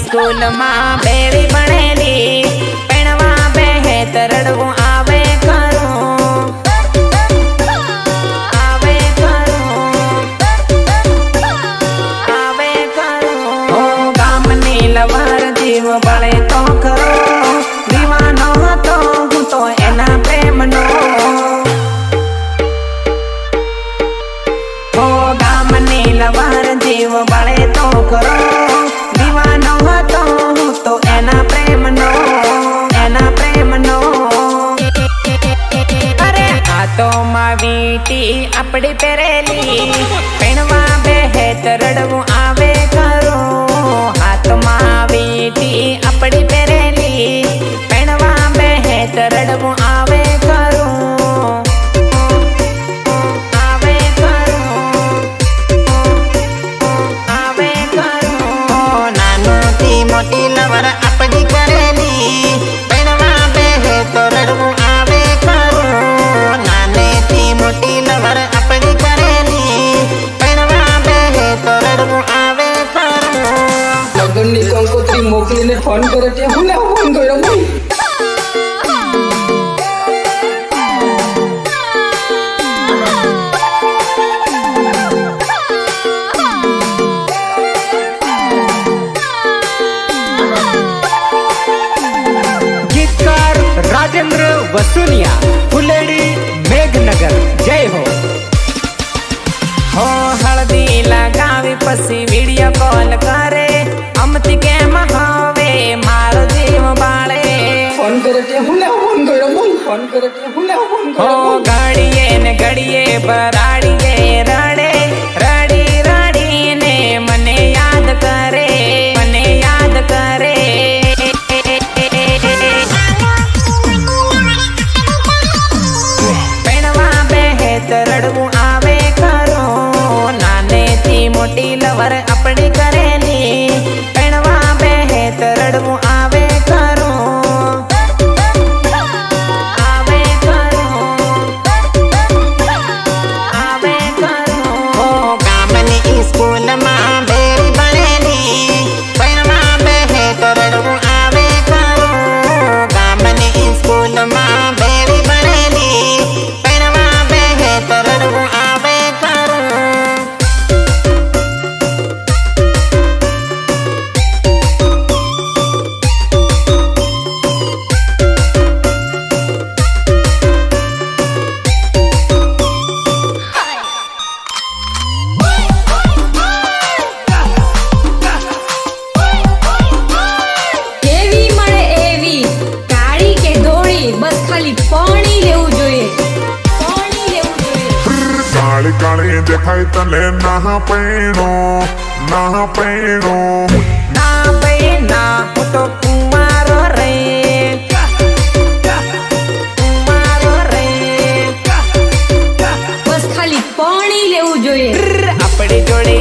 school मां बेड़ी बनेली पणवा बेहे तरड़वू आवे करूं ओ गामनी लवर जीव बळे तो करो दीवानो तो हूँ तो एना प्रेमनो ओ गामनी लवर जीव बळे तो करो दीवानो तो हूँ तो एना प्रेमनो अरे आ तो मावीटी अपड़ी पेरेली पणवा बेहे तरड़वू आवे करो हाथ मावीटी अपड़ी पेरेली पणवा बेहे तरड़वू आवे करो नानो थी मोटी लवर अपड़ी करेली पणवा बेहे तरड़वू आवे करो नाने थी मोटी लवर अपड़ी करेली पणवा बेहे तरड़वू आवे करो લગ્નની કંકોત્રી મોકલીને ફોન કરે ત્યાં હું ના ફોન કર્યો ભાઈ गीतकार राजेंद्र वसुनिया फुलेड़ी मेघनगर जय हो हल्दी लगावी पसी वीडियो कॉल करे अमती के महावे मारो जीव बाळे ફોન કરે ત્યાં હું ના ફોન કર્યો ભાઈ ફોન કરે ત્યાં હું ના ફોન કર્યો घड़िए ने घड़िए बराड़िए रड़े रड़ी रड़ी ने मने याद करे पणवा बेहे तरड़वू आवे करो नाने थी मोटी लवर अपनी करेली पणवा बेहे तरड़वू आवे करो स्कूल मां बेड़ी बनेली पणवा बेहे तरड़वू आवे करो गामनी स्कूल मां बेड़ी बनेली पणवा बेहे तरड़वू आवे करो काली काली देखाई तले ना पैणो ना पैना तो कुमारो रे बस खाली पानी लेવું જોઈએ अपनी जोड़ी